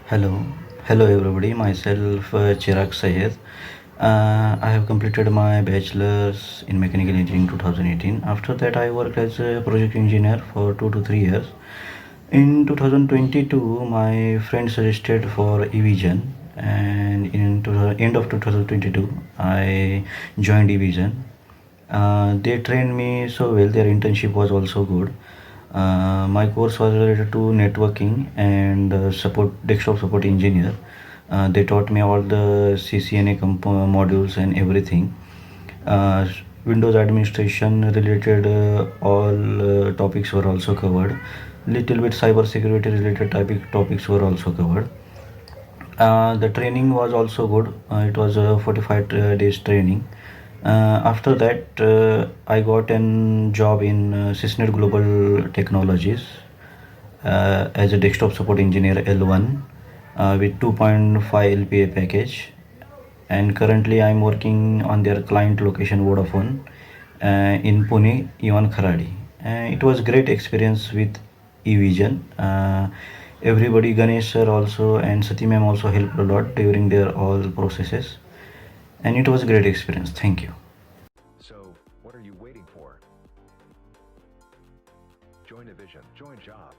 Hello, hello everybody. Myself Chirag Sayed. I have completed my bachelor's in mechanical engineering 2018. After that, I worked as a project engineer for 2 to 3 years. In 2022, my friend suggested for Evision, and in end of 2022, I joined Evision. They trained me so well. Their internship was also good. My course was related to networking and support desktop support engineer. They taught me all the CCNA modules and everything. Uh, Windows administration related all topics were also covered. Little bit cyber security related topics were also covered. The training was also good. It was a 45 days training. After that, I got a job in Sysnet Global Technologies as a desktop support engineer L1 with 2.5 LPA package. And currently, I'm working on their client location Vodafone in Pune, Ivan Kharadi. It was great experience with eVision. Everybody, Ganesh sir also and Sati ma'am also helped a lot during their all processes, and it was a great experience. Thank you. So, what are you waiting for? Join Evision. Join job.